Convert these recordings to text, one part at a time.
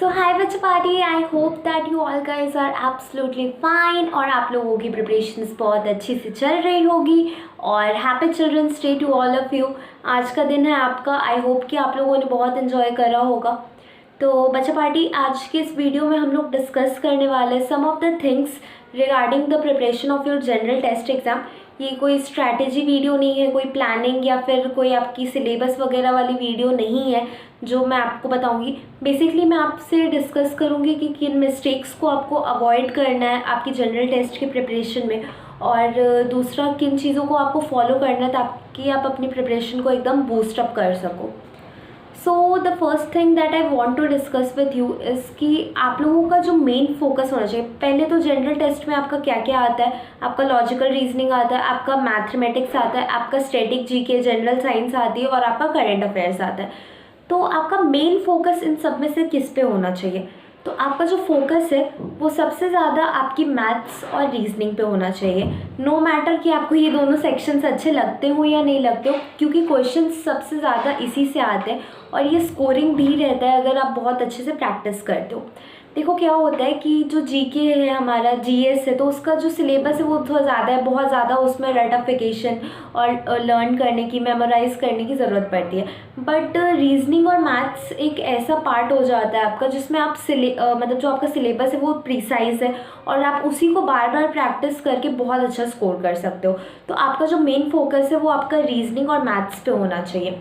सो hi बच्चा party, I hope that you all guys are absolutely fine और आप लोगों की प्रिपरेशंस बहुत अच्छी से चल रही होगी। और happy children's day to all of you. आज का दिन है आपका, आई होप कि आप लोगों ने बहुत इन्जॉय करा होगा। तो बच्चा पार्टी, आज के इस वीडियो में हम लोग डिस्कस करने वाले हैं some of the things regarding the preparation of your general test exam. ये कोई स्ट्रैटेजी वीडियो नहीं है, कोई प्लानिंग या फिर कोई आपकी सिलेबस वगैरह वाली वीडियो नहीं है जो मैं आपको बताऊंगी। बेसिकली मैं आपसे डिस्कस करूंगी कि किन मिस्टेक्स को आपको अवॉइड करना है आपकी जनरल टेस्ट की प्रिपरेशन में, और दूसरा किन चीज़ों को आपको फॉलो करना है ताकि आप अपनी प्रिपरेशन को एकदम बूस्ट अप कर सको। So the first thing that I want to discuss with you is कि आप लोगों का जो मेन फोकस होना चाहिए, पहले तो जनरल टेस्ट में आपका क्या क्या आता है। आपका लॉजिकल रीजनिंग आता है, आपका मैथमेटिक्स आता है, आपका स्टैटिक जीके, जनरल साइंस आती है और आपका करंट अफेयर्स आता है। तो आपका मेन फोकस इन सब में से किस पे होना चाहिए? तो आपका जो फोकस है वो सबसे ज़्यादा आपकी मैथ्स और रीजनिंग पे होना चाहिए। नो मैटर कि आपको ये दोनों सेक्शंस अच्छे लगते हो या नहीं लगते हो, क्योंकि क्वेश्चन सबसे ज़्यादा इसी से आते हैं और ये स्कोरिंग भी रहता है अगर आप बहुत अच्छे से प्रैक्टिस करते हो। देखो क्या होता है कि जो जीके है हमारा, जीएस है, तो उसका जो सिलेबस है वो थोड़ा ज़्यादा है, बहुत ज़्यादा उसमें रटिफिकेशन और लर्न करने की, मेमोराइज करने की ज़रूरत पड़ती है। बट रीजनिंग और मैथ्स एक ऐसा पार्ट हो जाता है आपका जिसमें आप मतलब जो आपका सिलेबस है वो प्रिसाइज है और आप उसी को बार बार प्रैक्टिस करके बहुत अच्छा स्कोर कर सकते हो। तो आपका जो मेन फोकस है वो आपका रीजनिंग और मैथ्स पे होना चाहिए।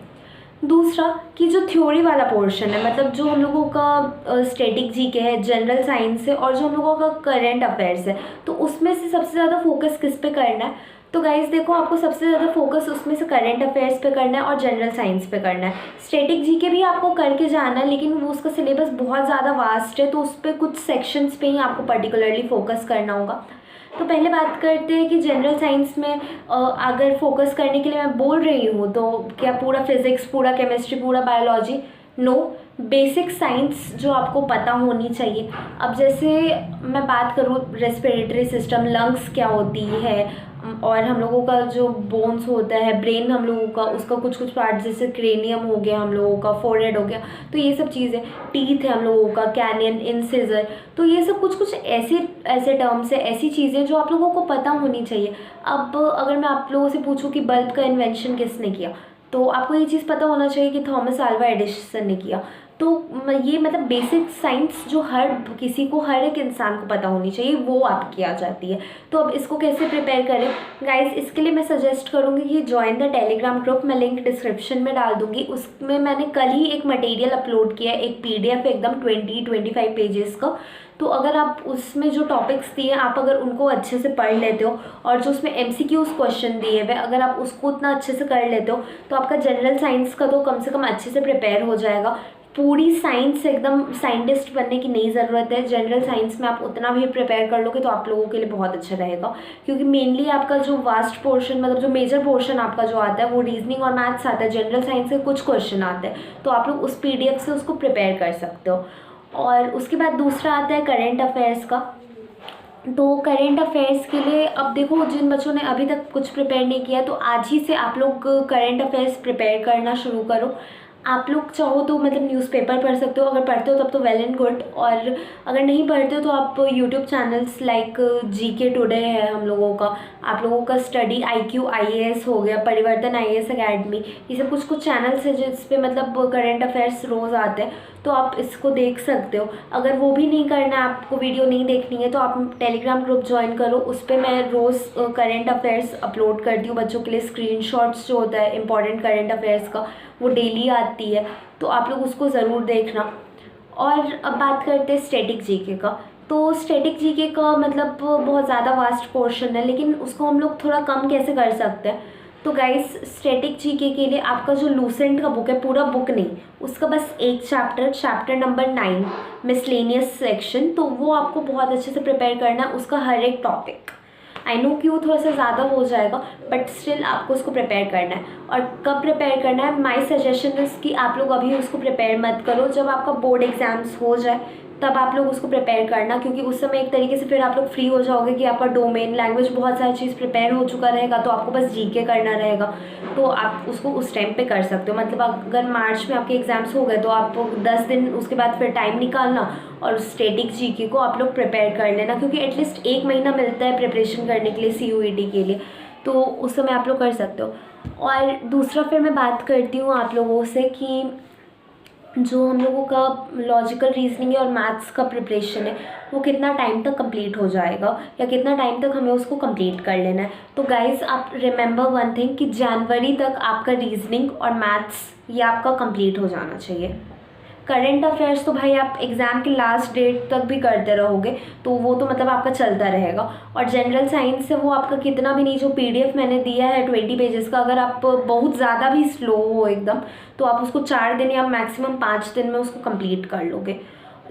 दूसरा कि जो थ्योरी वाला पोर्शन है, मतलब जो हम लोगों का स्टैटिक जीके है, जनरल साइंस है और जो हम लोगों का करंट अफेयर्स है, तो उसमें से सबसे ज़्यादा फोकस किस पे करना है? तो गाइस देखो, आपको सबसे ज़्यादा फोकस उसमें से करंट अफेयर्स पे करना है और जनरल साइंस पे करना है। स्टैटिक जीके भी आपको करके जाना है, लेकिन वो उसका सिलेबस बहुत ज़्यादा वास्ट है, तो उस पर कुछ सेक्शंस पे ही आपको पर्टिकुलरली फोकस करना होगा। तो पहले बात करते हैं कि जनरल साइंस में अगर फोकस करने के लिए मैं बोल रही हूँ तो क्या पूरा फिज़िक्स, पूरा केमिस्ट्री, पूरा बायोलॉजी? नो, बेसिक साइंस जो आपको पता होनी चाहिए। अब जैसे मैं बात करूँ रेस्पिरेटरी सिस्टम, लंग्स क्या होती है, और हम लोगों का जो बोन्स होता है, ब्रेन हम लोगों का, उसका कुछ कुछ पार्ट जैसे क्रेनियम हो गया हम लोगों का, फोरहेड हो गया, तो ये सब चीज़ें, टीथ है हम लोगों का, कैनियन, इंसिजर, तो ये सब कुछ कुछ ऐसे टर्म्स है, ऐसी चीज़ें जो आप लोगों को पता होनी चाहिए। अब अगर मैं आप लोगों से पूछूं कि बल्ब का इन्वेंशन किसने किया, तो आपको ये चीज़ पता होना चाहिए कि थॉमस अल्वा एडिसन ने किया। तो ये मतलब बेसिक साइंस जो हर किसी को, हर एक इंसान को पता होनी चाहिए, वो आपकी आ जाती है। तो अब इसको कैसे प्रिपेयर करें गाइस? इसके लिए मैं सजेस्ट करूँगी कि ज्वाइन द टेलीग्राम ग्रुप, मैं लिंक डिस्क्रिप्शन में डाल दूँगी। उसमें मैंने कल ही एक मटेरियल अपलोड किया है, एक PDF एकदम 20-25 पेजेस का। तो अगर आप उसमें जो टॉपिक्स दिए आप अगर उनको अच्छे से पढ़ लेते हो और जो उसमें MCQs क्वेश्चन दिए हुए अगर आप उसको उतना अच्छे से कर लेते हो, तो आपका जनरल साइंस का तो कम से कम अच्छे से प्रिपेयर हो जाएगा। पूरी साइंस एकदम साइंटिस्ट बनने की नहीं ज़रूरत है, जनरल साइंस में आप उतना भी प्रिपेयर कर लोगे तो आप लोगों के लिए बहुत अच्छा रहेगा, क्योंकि मेनली आपका जो वास्ट पोर्शन, मतलब जो मेजर पोर्शन आपका जो आता है वो रीजनिंग और मैथ्स आता है। जनरल साइंस के कुछ क्वेश्चन आते हैं, तो आप लोग उस PDF से उसको प्रिपेयर कर सकते हो। और उसके बाद दूसरा आता है करंट अफेयर्स का। तो करंट अफेयर्स के लिए अब देखो, जिन बच्चों ने अभी तक कुछ प्रिपेयर नहीं किया तो आज ही से आप लोग करंट अफेयर्स प्रिपेयर करना शुरू करो। आप लोग चाहो तो मतलब न्यूज़पेपर पढ़ सकते हो, अगर पढ़ते हो तब तो वेल एंड गुड, और अगर नहीं पढ़ते हो तो आप YouTube channels like GK today है हम लोगों का, आप लोगों का स्टडी IQ IAS हो गया, परिवर्तन IAS अकेडमी, ये सब कुछ कुछ चैनल्स है जिस पे मतलब करंट अफेयर्स रोज़ आते हैं, तो आप इसको देख सकते हो। अगर वो भी नहीं करना है, आपको वीडियो नहीं देखनी है, तो आप टेलीग्राम ग्रुप ज्वाइन करो। उस पर मैं रोज़ करंट अफेयर्स अपलोड करती हूँ बच्चों के लिए। स्क्रीनशॉट्स जो होता है इंपॉर्टेंट करंट अफेयर्स का वो डेली आती है, तो आप लोग उसको ज़रूर देखना। और अब बात करते हैं स्टैटिक जीके का। तो स्टैटिक जीके का मतलब बहुत ज़्यादा वास्ट पोर्शन है, लेकिन उसको हम लोग थोड़ा कम कैसे कर सकते हैं? तो गाइस, स्टैटिक जीके के लिए आपका जो लूसेंट का बुक है, पूरा बुक नहीं, उसका बस एक चैप्टर नंबर 9 मिसलेनियस सेक्शन, तो वो आपको बहुत अच्छे से प्रिपेयर करना है, उसका हर एक टॉपिक। आई नो कि वो थोड़ा सा ज़्यादा हो जाएगा, बट स्टिल आपको उसको प्रिपेयर करना है। और कब प्रिपेयर करना है? माय सजेशन इज़ कि आप लोग अभी उसको प्रिपेयर मत करो, जब आपका बोर्ड एग्ज़ाम्स हो जाए तब आप लोग उसको प्रिपेयर करना, क्योंकि उस समय एक तरीके से फिर आप लोग फ्री हो जाओगे कि आपका डोमेन लैंग्वेज बहुत सारी चीज़ प्रिपेयर हो चुका रहेगा, तो आपको बस जीके करना रहेगा। तो आप उसको उस टाइम पे कर सकते हो। मतलब अगर मार्च में आपके एग्ज़ाम्स हो गए तो आपको 10 दिन उसके बाद फिर टाइम निकालना और स्टैटिक जीके को आप लोग प्रिपेयर कर लेना, क्योंकि एटलीस्ट 1 महीना मिलता है प्रिपरेशन करने के लिए सीयूईटी के लिए, तो उस समय आप लोग कर सकते हो। और दूसरा फिर मैं बात करती हूँ आप लोगों से कि जो हम लोगों का लॉजिकल रीजनिंग और मैथ्स का प्रिपरेशन है वो कितना टाइम तक कंप्लीट हो जाएगा या कितना टाइम तक हमें उसको कंप्लीट कर लेना है। तो गाइस आप रिमेंबर वन थिंग कि जनवरी तक आपका रीजनिंग और मैथ्स ये आपका कंप्लीट हो जाना चाहिए। करंट अफेयर्स तो भाई आप एग्ज़ाम की लास्ट डेट तक भी करते रहोगे, तो वो तो मतलब आपका चलता रहेगा। और जनरल साइंस से वो आपका कितना भी नहीं, जो पीडीएफ मैंने दिया है 20 पेजेस का, अगर आप बहुत ज़्यादा भी स्लो हो एकदम तो आप उसको 4 दिन या मैक्सिमम 5 दिन में उसको कंप्लीट कर लोगे।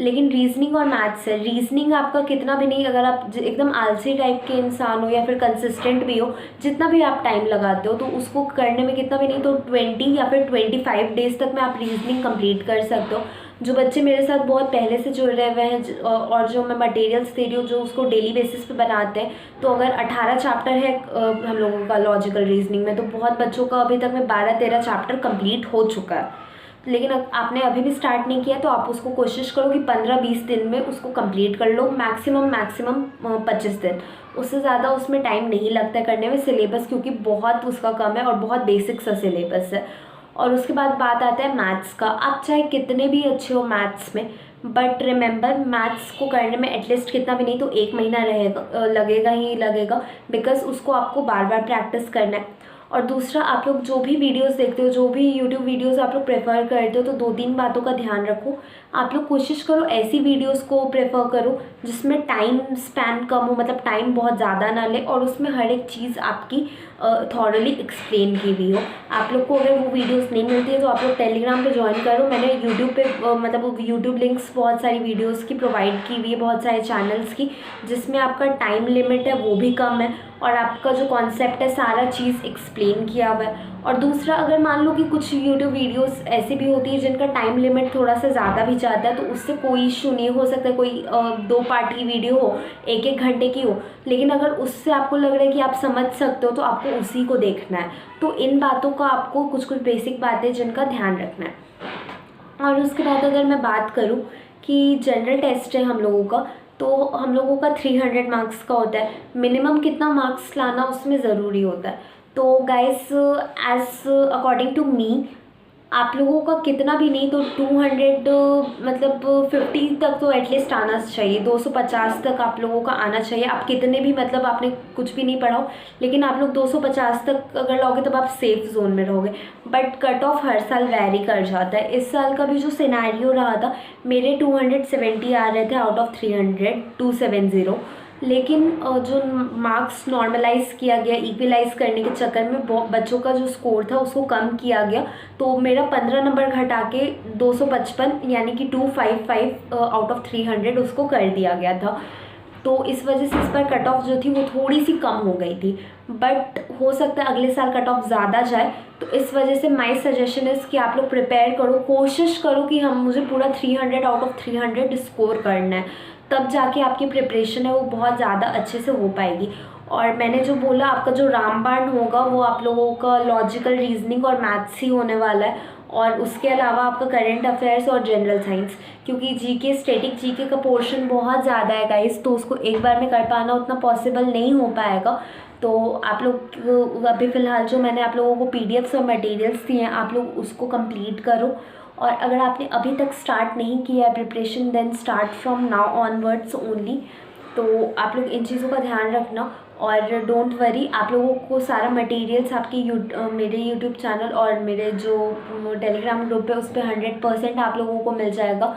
लेकिन रीजनिंग और मैथ्स है, रीजनिंग आपका कितना भी नहीं, अगर आप एकदम आलसी टाइप के इंसान हो या फिर कंसिस्टेंट भी हो, जितना भी आप टाइम लगाते हो तो उसको करने में कितना भी नहीं तो 20 या फिर 25 डेज तक में आप रीजनिंग कंप्लीट कर सकते हो। जो बच्चे मेरे साथ बहुत पहले से जुड़ रहे हुए हैं और जो मैं मटेरियल्स दे रही हूँ जो उसको डेली बेसिस पे बनाते हैं, तो अगर 18 चैप्टर है हम लोगों का लॉजिकल रीजनिंग में, तो बहुत बच्चों का अभी तक में 12-13 चैप्टर कंप्लीट हो चुका है। लेकिन आपने अभी भी स्टार्ट नहीं किया तो आप उसको कोशिश करो कि 15-20 दिन में उसको कंप्लीट कर लो, मैक्सिमम 25 दिन, उससे ज़्यादा उसमें टाइम नहीं लगता है करने में। सिलेबस क्योंकि बहुत उसका कम है और बहुत बेसिक सा सिलेबस है। और उसके बाद बात आता है मैथ्स का। आप चाहे कितने भी अच्छे हो मैथ्स में, बट रिमेंबर मैथ्स को करने में एटलीस्ट कितना भी नहीं तो 1 महीना रहेगा, लगेगा ही लगेगा, बिकॉज उसको आपको बार बार प्रैक्टिस करना है। और दूसरा, आप लोग जो भी वीडियोस देखते हो, जो भी यूट्यूब वीडियोस आप लोग प्रेफर करते हो, तो 2-3 बातों का ध्यान रखो। आप लोग कोशिश करो ऐसी वीडियोस को प्रेफर करो जिसमें टाइम स्पैन कम हो, मतलब टाइम बहुत ज़्यादा ना ले और उसमें हर एक चीज़ आपकी थॉरली एक्सप्लेन की हुई हो। आप लोग को अगर वो वीडियोस नहीं मिलती है तो आप लोग टेलीग्राम पे ज्वाइन करो। मैंने यूट्यूब पे मतलब यूट्यूब लिंक्स बहुत सारी वीडियोस की प्रोवाइड की हुई है, बहुत सारे चैनल्स की, जिसमें आपका टाइम लिमिट है वो भी कम है और आपका जो कॉन्सेप्ट है सारा चीज़ एक्सप्लेन किया हुआ है। और दूसरा, अगर मान लो कि कुछ यूट्यूब वीडियोस ऐसी भी होती है जिनका टाइम लिमिट थोड़ा सा ज़्यादा भी जाता है, तो उससे कोई इशू नहीं, हो सकता है कोई 2 पार्ट की वीडियो हो, 1-1 घंटे की हो, लेकिन अगर उससे आपको लग रहा है कि आप समझ सकते हो तो आपको उसी को देखना है। तो इन बातों का आपको कुछ बेसिक बातें जिनका ध्यान रखना है। और उसके बाद अगर मैं बात करूँ कि जनरल टेस्ट है हम लोगों का, तो हम लोगों का 300 मार्क्स का होता है। मिनिमम कितना मार्क्स लाना उसमें ज़रूरी होता है। तो guys as according to me, आप लोगों का कितना भी नहीं तो 200 मतलब 50 तक तो एटलीस्ट आना चाहिए, 250 तक आप लोगों का आना चाहिए। आप कितने भी मतलब आपने कुछ भी नहीं पढ़ा हो, लेकिन आप लोग 250 तक अगर लोगे तब आप सेफ जोन में रहोगे। बट कट ऑफ हर साल वैरी कर जाता है। इस साल का भी जो सिनेरियो रहा था, मेरे 270 आ रहे थे आउट ऑफ 300, 270, लेकिन जो मार्क्स नॉर्मलाइज किया गया इक्वलाइज करने के चक्कर में बच्चों का जो स्कोर था उसको कम किया गया, तो मेरा 15 नंबर घटा के 255 यानी कि 255 आउट ऑफ 300 उसको कर दिया गया था। तो इस वजह से इस पर कट ऑफ जो थी वो थोड़ी सी कम हो गई थी, बट हो सकता है अगले साल कट ऑफ ज़्यादा जाए। तो इस वजह से माय सजेशन इज़ कि आप लोग प्रिपेयर करो, कोशिश करो कि मुझे पूरा 300 आउट ऑफ 300 स्कोर करना है, तब जाके आपकी प्रिपरेशन है वो बहुत ज़्यादा अच्छे से हो पाएगी। और मैंने जो बोला, आपका जो रामबाण होगा वो आप लोगों का लॉजिकल रीजनिंग और मैथ्स ही होने वाला है, और उसके अलावा आपका करंट अफेयर्स और जनरल साइंस, क्योंकि जीके स्टैटिक जीके का पोर्शन बहुत ज़्यादा है गाइस, तो उसको एक बार में कर पाना उतना पॉसिबल नहीं हो पाएगा। तो आप लोग अभी फ़िलहाल जो मैंने आप लोगों को पीडीएफ्स और मटेरियल्स दिए हैं, आप लोग उसको कंप्लीट करो। और अगर आपने अभी तक स्टार्ट नहीं किया है preparation, then start from now onwards only. तो आप लोग इन चीज़ों का ध्यान रखना और डोंट वरी, आप लोगों को सारा मटेरियल्स आपके मेरे यूट्यूब चैनल और मेरे जो टेलीग्राम ग्रुप है उस पर 100% आप लोगों को मिल जाएगा।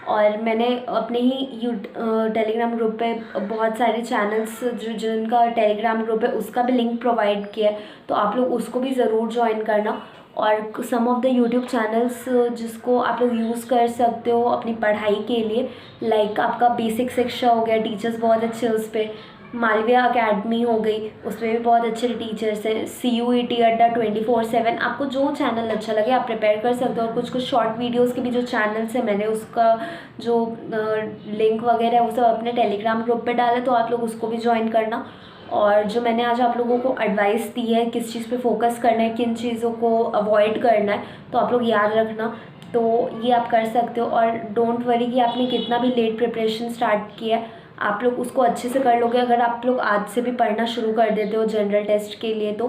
और मैंने अपने ही टेलीग्राम ग्रुप पे बहुत सारे चैनल्स जिनका टेलीग्राम ग्रुप है उसका भी लिंक प्रोवाइड किया है, तो आप लोग उसको भी ज़रूर ज्वाइन करना। और sum of the YouTube channels जिसको आप लोग यूज़ कर सकते हो अपनी पढ़ाई के लिए, लाइक आपका बेसिक शिक्षा हो गया, टीचर्स बहुत अच्छे उस पर, मालविया अकेडमी हो गई, उसमें भी बहुत अच्छे टीचर्स हैं। CUET अड्डा 24/7, आपको जो चैनल अच्छा लगे आप प्रिपेयर कर सकते हो। और कुछ कुछ शॉर्ट वीडियोस के भी जो चैनल्स हैं, मैंने उसका जो लिंक वगैरह है वो सब अपने टेलीग्राम ग्रुप पे डाला, तो आप लोग उसको भी ज्वाइन करना। और जो मैंने आज आप लोगों को एडवाइस दी है किस चीज़ पे फोकस करना है, किन चीज़ों को अवॉइड करना है, तो आप लोग याद रखना। तो ये आप कर सकते हो। और डोंट वरी कि आपने कितना भी लेट प्रिपरेशन स्टार्ट किया है, आप लोग उसको अच्छे से कर लोगे। अगर आप लोग आज से भी पढ़ना शुरू कर देते हो जनरल टेस्ट के लिए, तो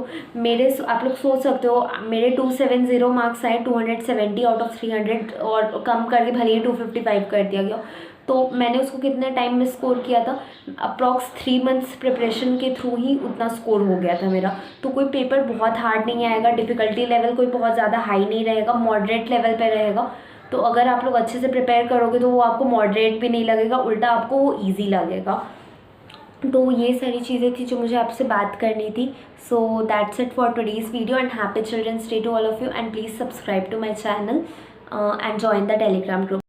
आप लोग सोच सकते हो मेरे 270 मार्क्स आए, 270 आउट ऑफ 300, और कम करके भले ही 255 कर दिया गया। तो मैंने उसको कितने टाइम में स्कोर किया था, अप्रॉक्स 3 मंथ्स प्रिपरेशन के थ्रू ही उतना स्कोर हो गया था मेरा। तो कोई पेपर बहुत हार्ड नहीं आएगा, डिफ़िकल्टी लेवल कोई बहुत ज़्यादा हाई नहीं रहेगा, मॉडरेट लेवल पे रहेगा। तो अगर आप लोग अच्छे से प्रिपेयर करोगे तो वो आपको मॉडरेट भी नहीं लगेगा, उल्टा आपको वो ईजी लगेगा। तो ये सारी चीज़ें थी जो मुझे आपसे बात करनी थी। So that's it for today's video, and happy children's day to all of you, and please subscribe to my channel and join the Telegram group.